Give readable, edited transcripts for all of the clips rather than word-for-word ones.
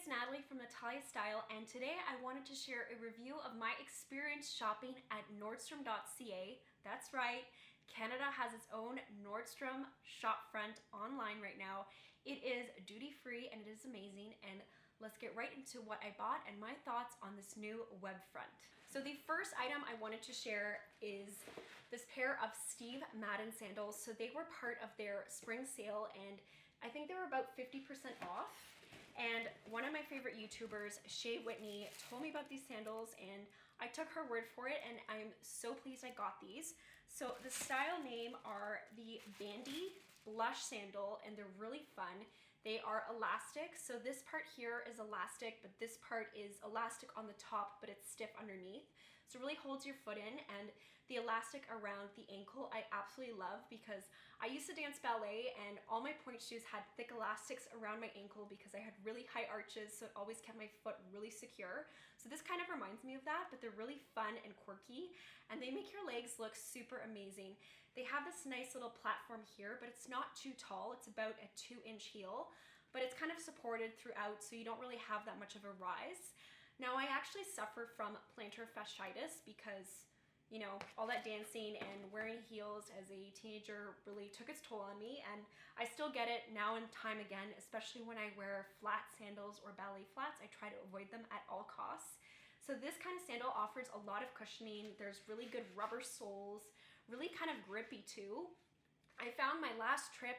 it's Natalie from Natalia Style, and today I wanted to share a review of my experience shopping at Nordstrom.ca. That's right, Canada has its own Nordstrom shopfront online right now. It is duty-free and it is amazing, and let's get right into what I bought and my thoughts on this new web front. So the first item I wanted to share is this pair of Steve Madden sandals. So they were part of their spring sale and I think they were about 50% off. And one of my favorite YouTubers, Shay Whitney, told me about these sandals and I took her word for it, and I'm so pleased I got these. So the style name are the Bandy Blush Sandal, and they're really fun. They are elastic, so this part here is elastic, but this part is elastic on the top, but it's stiff underneath. So it really holds your foot in, and the elastic around the ankle I absolutely love because I used to dance ballet and all my pointe shoes had thick elastics around my ankle because I had really high arches, so it always kept my foot really secure. So this kind of reminds me of that, but they're really fun and quirky, and they make your legs look super amazing. They have this nice little platform here, but it's not too tall. It's about a 2-inch heel, but it's kind of supported throughout, so you don't really have that much of a rise. Now, I actually suffer from plantar fasciitis because, you know, all that dancing and wearing heels as a teenager really took its toll on me, and I still get it now and time again, especially when I wear flat sandals or ballet flats. I try to avoid them at all costs. So this kind of sandal offers a lot of cushioning. There's really good rubber soles, really kind of grippy too. I found my last trip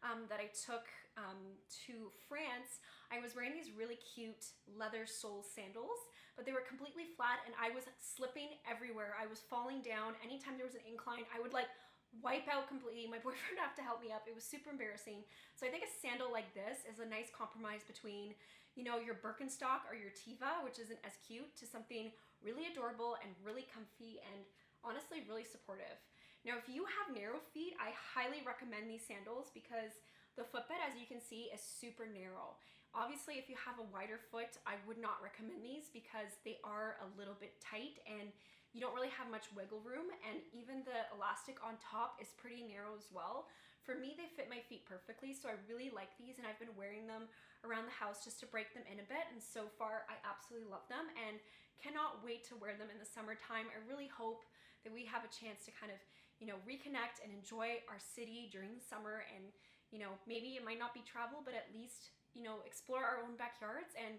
that I took to France, I was wearing these really cute leather sole sandals, but they were completely flat and I was slipping everywhere. I was falling down. Anytime there was an incline, I would like wipe out completely. My boyfriend would have to help me up. It was super embarrassing. So I think a sandal like this is a nice compromise between, you know, your Birkenstock or your Teva, which isn't as cute, to something really adorable and really comfy and honestly really supportive. Now, if you have narrow feet, I highly recommend these sandals because the footbed, as you can see, is super narrow. Obviously, if you have a wider foot, I would not recommend these because they are a little bit tight and you don't really have much wiggle room, and even the elastic on top is pretty narrow as well. For me, they fit my feet perfectly, so I really like these, and I've been wearing them around the house just to break them in a bit, and so far I absolutely love them and cannot wait to wear them in the summertime. I really hope that we have a chance to kind of, you know, reconnect and enjoy our city during the summer, and, you know, maybe it might not be travel, but at least, you know, explore our own backyards and,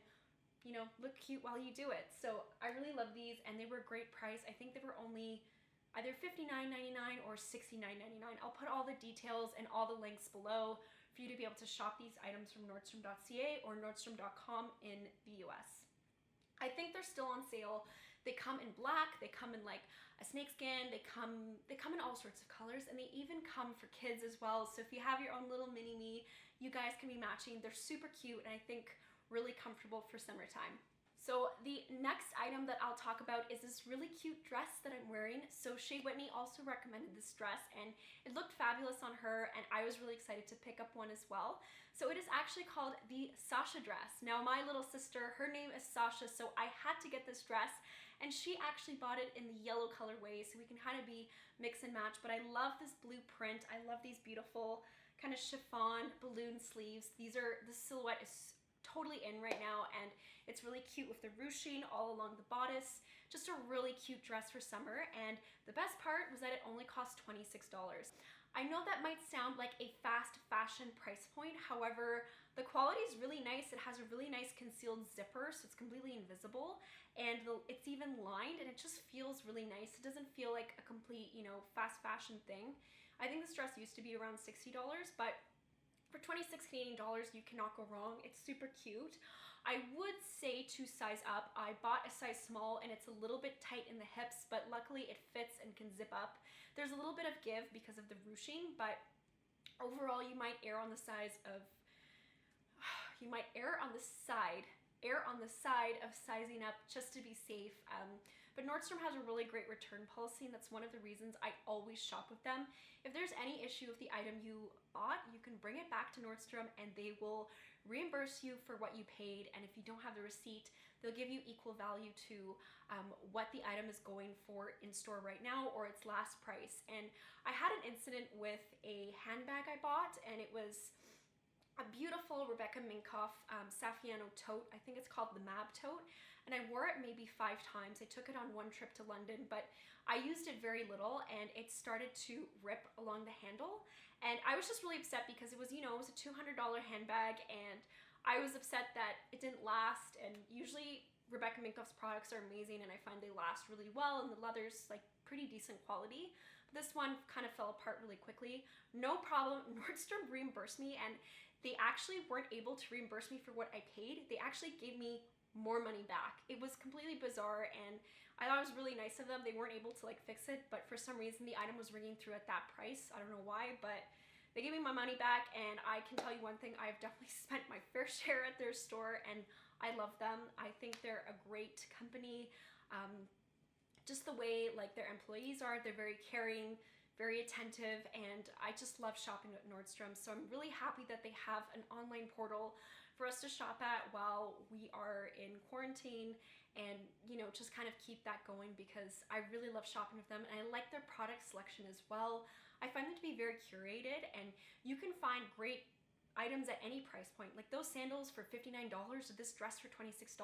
you know, look cute while you do it. So I really love these, and they were a great price. I think they were only either $59.99 or $69.99. I'll put all the details and all the links below for you to be able to shop these items from Nordstrom.ca or Nordstrom.com in the US. I think they're still on sale. They come in black, they come in like a snakeskin, they come in all sorts of colors, and they even come for kids as well. So if you have your own little mini-me, you guys can be matching. They're super cute and I think really comfortable for summertime. So the next item that I'll talk about is this really cute dress that I'm wearing. So Shay Whitney also recommended this dress and it looked fabulous on her, and I was really excited to pick up one as well. So it is actually called the Sasha Dress. Now, my little sister, her name is Sasha, so I had to get this dress, and she actually bought it in the yellow colorway, so we can kind of be mix and match. But I love this blue print. I love these beautiful kind of chiffon balloon sleeves. The silhouette is totally in right now, and it's really cute with the ruching all along the bodice. Just a really cute dress for summer, and the best part was that it only cost $26. I know that might sound like a fast fashion price point, however, the quality is really nice. It has a really nice concealed zipper, so it's completely invisible, and it's even lined, and it just feels really nice. It doesn't feel like a complete, you know, fast fashion thing. I think this dress used to be around $60, but for 26 Canadian dollars, you cannot go wrong. It's super cute. I would say to size up. I bought a size small and it's a little bit tight in the hips, but luckily it fits and can zip up. There's a little bit of give because of the ruching, but overall you might err on the side of sizing up just to be safe. But Nordstrom has a really great return policy, and that's one of the reasons I always shop with them. If there's any issue with the item you bought, you can bring it back to Nordstrom and they will reimburse you for what you paid. And if you don't have the receipt, they'll give you equal value to what the item is going for in store right now or its last price. And I had an incident with a handbag I bought, and it was a beautiful Rebecca Minkoff Saffiano tote. I think it's called the Mab tote, and I wore it maybe 5 times. I took it on one trip to London, but I used it very little, and it started to rip along the handle, and I was just really upset because it was, you know, it was a $200 handbag, and I was upset that it didn't last. And usually Rebecca Minkoff's products are amazing, and I find they last really well, and the leather's like pretty decent quality. But this one kind of fell apart really quickly. No problem, Nordstrom reimbursed me, and they actually weren't able to reimburse me for what I paid. They actually gave me more money back. It was completely bizarre, and I thought it was really nice of them. They weren't able to like fix it, but for some reason the item was ringing through at that price. I don't know why, but they gave me my money back, and I can tell you one thing, I've definitely spent my fair share at their store, and I love them. I think they're a great company. Just the way like their employees are, they're very caring, very attentive, and I just love shopping at Nordstrom. So I'm really happy that they have an online portal for us to shop at while we are in quarantine, and you know, just kind of keep that going, because I really love shopping with them, and I like their product selection as well. I find them to be very curated, and you can find great items at any price point. Like those sandals for $59 or this dress for $26.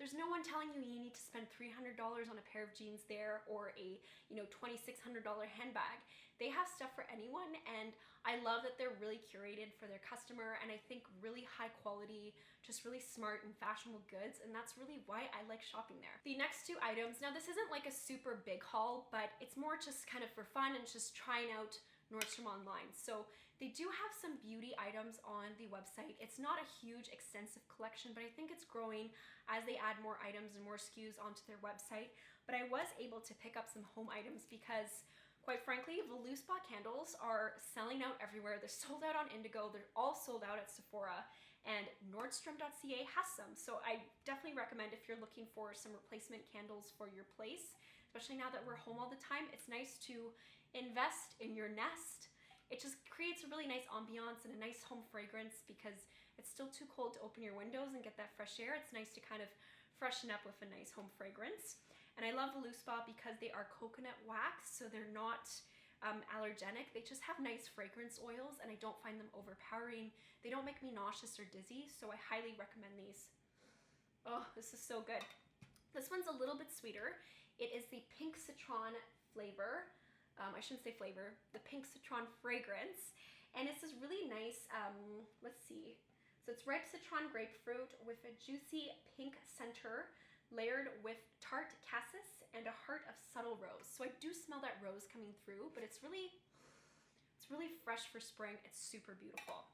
There's no one telling you you need to spend $300 on a pair of jeans there, or a, you know, $2,600 handbag. They have stuff for anyone, and I love that they're really curated for their customer, and I think really high quality, just really smart and fashionable goods, and that's really why I like shopping there. The next 2 items, now this isn't like a super big haul, but it's more just kind of for fun and just trying out Nordstrom online. So they do have some beauty items on the website. It's not a huge extensive collection, but I think it's growing as they add more items and more SKUs onto their website. But I was able to pick up some home items because, quite frankly, Voluspa candles are selling out everywhere. They're sold out on Indigo. They're all sold out at Sephora, and Nordstrom.ca has some. So I definitely recommend, if you're looking for some replacement candles for your place, especially now that we're home all the time, it's nice to invest in your nest. It just creates a really nice ambiance and a nice home fragrance, because it's still too cold to open your windows and get that fresh air. It's nice to kind of freshen up with a nice home fragrance. And I love Voluspa because they are coconut wax, so they're not allergenic. They just have nice fragrance oils, and I don't find them overpowering. They don't make me nauseous or dizzy, so I highly recommend these. Oh, this is so good. This one's a little bit sweeter. It is the pink citron flavor. I shouldn't say flavor, the pink citron fragrance. And it's this really nice, let's see. So it's ripe citron grapefruit with a juicy pink center, layered with tart cassis and a heart of subtle rose. So I do smell that rose coming through, but it's really fresh for spring. It's super beautiful.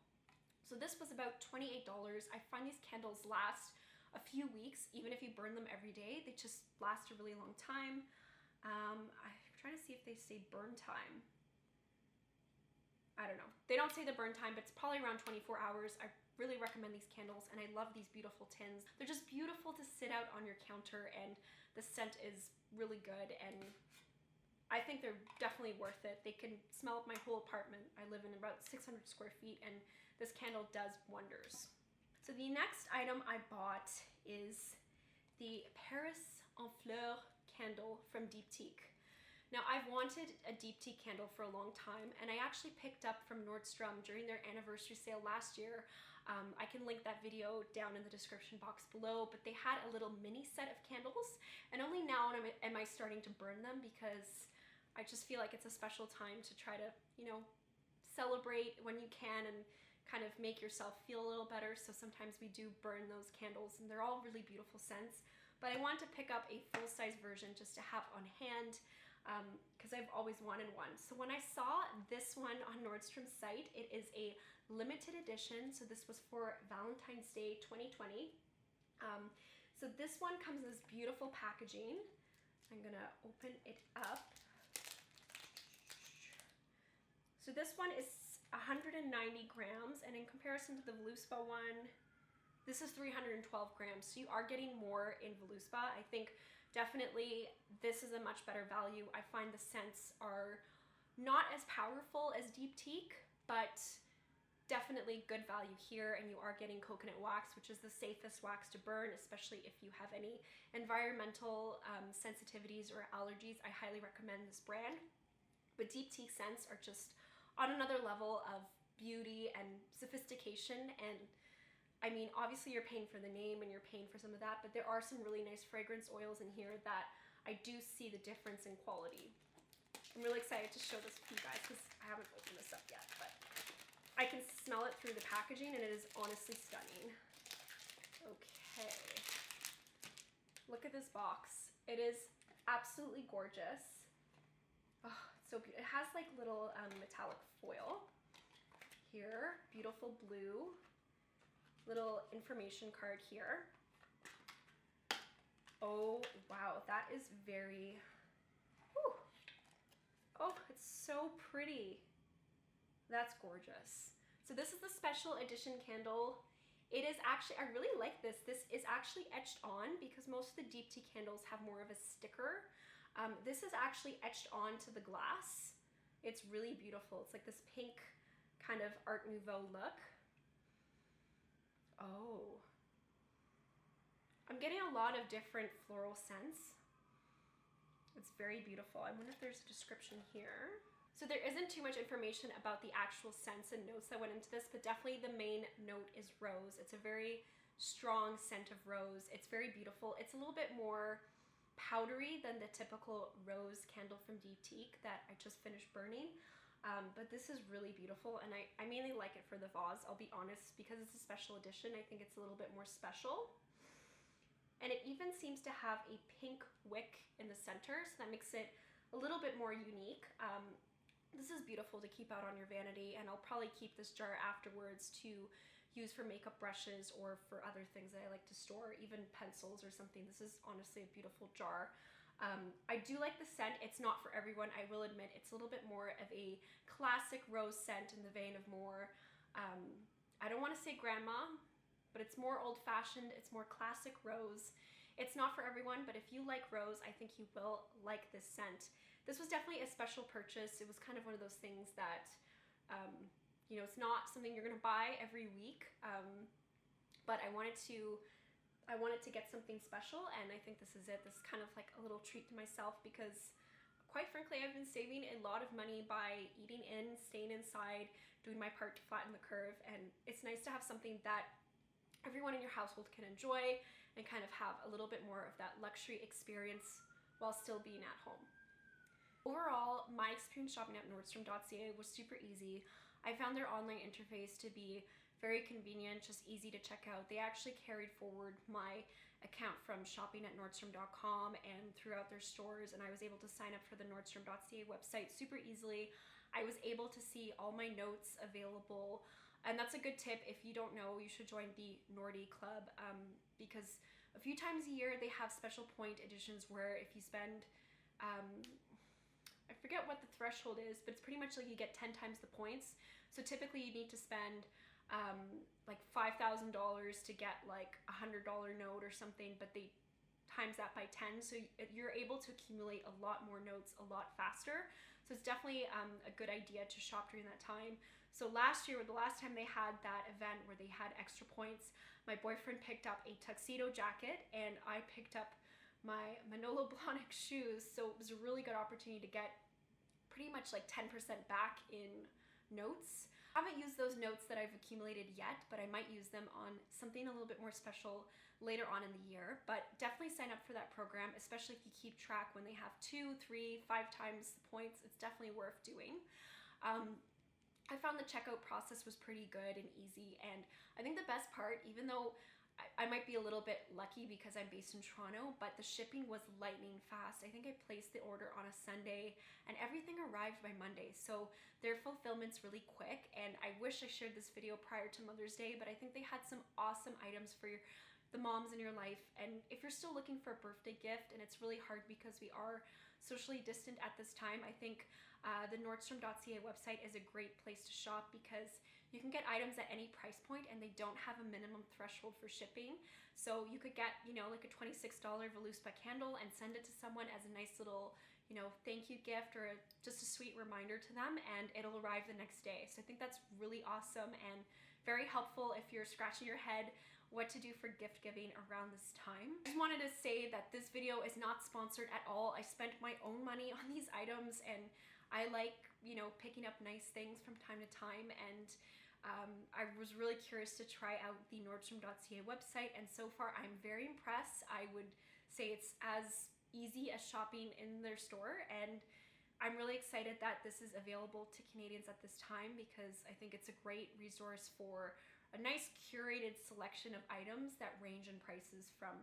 So this was about $28. I find these candles last a few weeks, even if you burn them every day. They just last a really long time. I'm trying to see if they say burn time. I don't know. They don't say the burn time, but it's probably around 24 hours. I really recommend these candles, and I love these beautiful tins. They're just beautiful to sit out on your counter, and the scent is really good, and I think they're definitely worth it. They can smell up my whole apartment. I live in about 600 square feet, and this candle does wonders. So the next item I bought is the Paris en Fleurs candle from Diptyque. Now, I've wanted a Diptyque candle for a long time, and I actually picked up from Nordstrom during their anniversary sale last year. I can link that video down in the description box below, but they had a little mini set of candles, and only now am I starting to burn them, because I just feel like it's a special time to try to, you know, celebrate when you can and kind of make yourself feel a little better. So sometimes we do burn those candles, and they're all really beautiful scents, but I wanted to pick up a full-size version just to have on hand, because I've always wanted one. So when I saw this one on Nordstrom's site, it is a limited edition. So this was for Valentine's Day 2020. So this one comes in this beautiful packaging. I'm gonna open it up. So this one is 190 grams, and in comparison to the Voluspa one, this is 312 grams. So you are getting more in Voluspa. I think definitely this is a much better value. I find the scents are not as powerful as Diptyque, but definitely good value here, and you are getting coconut wax, which is the safest wax to burn, especially if you have any environmental sensitivities or allergies. I highly recommend this brand. But Diptyque scents are just on another level of beauty and sophistication. And I mean, obviously you're paying for the name and you're paying for some of that, but there are some really nice fragrance oils in here that I do see the difference in quality. I'm really excited to show this with you guys because I haven't opened this up yet, but I can smell it through the packaging and it is honestly stunning. Okay. Look at this box. It is absolutely gorgeous. Oh, it's so beautiful. It has like little metallic foil here. Beautiful blue. Little information card here. Oh, wow. That is very... Whew. Oh, it's so pretty. That's gorgeous. So this is the special edition candle. It is actually, I really like this. This is actually etched on because most of the deep tea candles have more of a sticker. This is actually etched onto the glass. It's really beautiful. It's like this pink kind of Art Nouveau look. Oh. I'm getting a lot of different floral scents. It's very beautiful. I wonder if there's a description here. So there isn't too much information about the actual scents and notes that went into this, but definitely the main note is rose. It's a very strong scent of rose. It's very beautiful. It's a little bit more powdery than the typical rose candle from Deep that I just finished burning. But this is really beautiful, and I mainly like it for the vase, I'll be honest, because it's a special edition. I think it's a little bit more special. And it even seems to have a pink wick in the center, so that makes it a little bit more unique. This is beautiful to keep out on your vanity, and I'll probably keep this jar afterwards to use for makeup brushes or for other things that I like to store, even pencils or something. This is honestly a beautiful jar. I do like the scent. It's not for everyone, I will admit. It's a little bit more of a classic rose scent in the vein of more, I don't want to say grandma, but it's more old-fashioned. It's more classic rose. It's not for everyone, but if you like rose, I think you will like this scent. This was definitely a special purchase. It was kind of one of those things that, you know, it's not something you're gonna buy every week, but I wanted to get something special, and I think this is it. This is kind of like a little treat to myself because, quite frankly, I've been saving a lot of money by eating in, staying inside, doing my part to flatten the curve, and it's nice to have something that everyone in your household can enjoy and kind of have a little bit more of that luxury experience while still being at home. Overall, my experience shopping at Nordstrom.ca was super easy. I found their online interface to be very convenient, just easy to check out. They actually carried forward my account from shopping at Nordstrom.com and throughout their stores, and I was able to sign up for the Nordstrom.ca website super easily. I was able to see all my notes available, and that's a good tip. If you don't know, you should join the Nordy Club, because a few times a year they have special point editions where if you spend, I forget what the threshold is, but it's pretty much like you get 10 times the points. So typically you need to spend like $5,000 to get like a $100 note or something, but they times that by 10, so you're able to accumulate a lot more notes a lot faster. So it's definitely a good idea to shop during that time. So last year, the last time they had that event where they had extra points, my boyfriend picked up a tuxedo jacket and I picked up my Manolo Blahnik shoes. So it was a really good opportunity to get pretty much like 10% back in notes. I haven't used those notes that I've accumulated yet, but I might use them on something a little bit more special later on in the year. But definitely sign up for that program, especially if you keep track when they have 2, 3, 5 times the points. It's definitely worth doing. I found the checkout process was pretty good and easy, and I think the best part, even though I might be a little bit lucky because I'm based in Toronto, but the shipping was lightning fast. I think I placed the order on a Sunday and everything arrived by Monday. So their fulfillment's really quick, and I wish I shared this video prior to Mother's Day, but I think they had some awesome items for the moms in your life. And if you're still looking for a birthday gift, and it's really hard because we are socially distant at this time, I think the Nordstrom.ca website is a great place to shop because you can get items at any price point and they don't have a minimum threshold for shipping. So you could get, you know, like a $26 Voluspa candle and send it to someone as a nice little, you know, thank you gift or just a sweet reminder to them, and it'll arrive the next day. So I think that's really awesome and very helpful if you're scratching your head what to do for gift giving around this time. I just wanted to say that this video is not sponsored at all. I spent my own money on these items, and I like, picking up nice things from time to time, and I was really curious to try out the Nordstrom.ca website, and so far I'm very impressed. I would say it's as easy as shopping in their store, and I'm really excited that this is available to Canadians at this time because I think it's a great resource for a nice curated selection of items that range in prices from,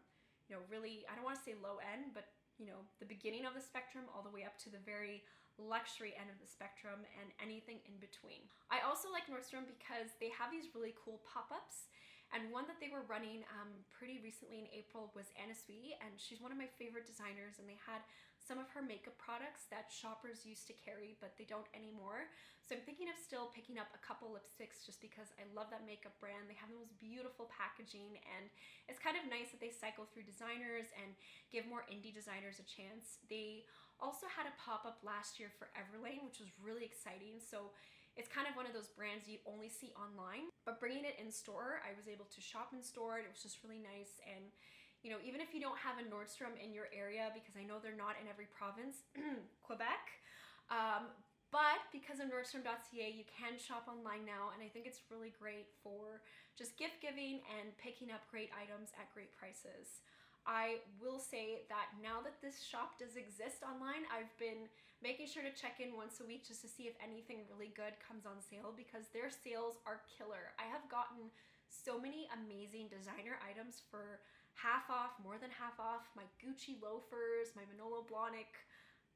really, I don't want to say low end, but the beginning of the spectrum all the way up to the very luxury end of the spectrum and anything in between. I also like Nordstrom because they have these really cool pop-ups, and one that they were running pretty recently in April was Anna Sui, and she's one of my favorite designers, and they had some of her makeup products that shoppers used to carry but they don't anymore. So I'm thinking of still picking up a couple lipsticks just because I love that makeup brand. They have the most beautiful packaging, and it's kind of nice that they cycle through designers and give more indie designers a chance. They also had a pop-up last year for Everlane, which was really exciting. So it's kind of one of those brands you only see online, but bringing it in store, I was able to shop in store. It was just really nice. And even if you don't have a Nordstrom in your area, because I know they're not in every province, Quebec, but because of Nordstrom.ca, you can shop online now, and I think it's really great for just gift giving and picking up great items at great prices. I will say that now that this shop does exist online, I've been making sure to check in once a week just to see if anything really good comes on sale, because their sales are killer. I have gotten so many amazing designer items for half off, more than half off. My Gucci loafers, my Manolo Blahnik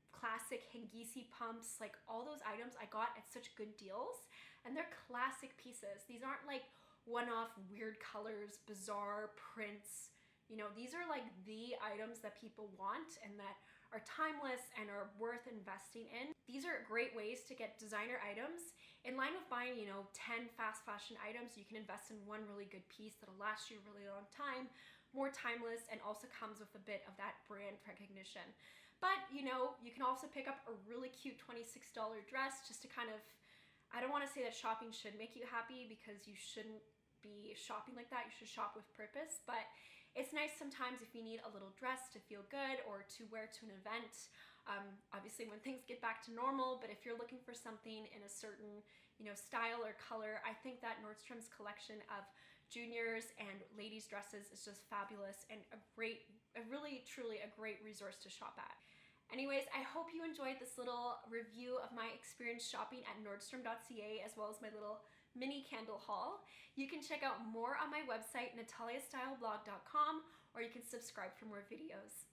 classic Hengisi pumps, like all those items I got at such good deals, and they're classic pieces. These aren't like one-off weird colors, bizarre prints. These are like the items that people want and that are timeless and are worth investing in. These are great ways to get designer items. In line with buying, 10 fast fashion items, you can invest in one really good piece that'll last you a really long time, more timeless, and also comes with a bit of that brand recognition. But, you can also pick up a really cute $26 dress just to kind of, I don't want to say that shopping should make you happy, because you shouldn't be shopping like that. You should shop with purpose, but it's nice sometimes if you need a little dress to feel good or to wear to an event. Obviously when things get back to normal, but if you're looking for something in a certain, style or color, I think that Nordstrom's collection of juniors and ladies dresses is just fabulous and really truly a great resource to shop at. Anyways, I hope you enjoyed this little review of my experience shopping at Nordstrom.ca, as well as my little mini candle haul. You can check out more on my website, nataliastyleblog.com, or you can subscribe for more videos.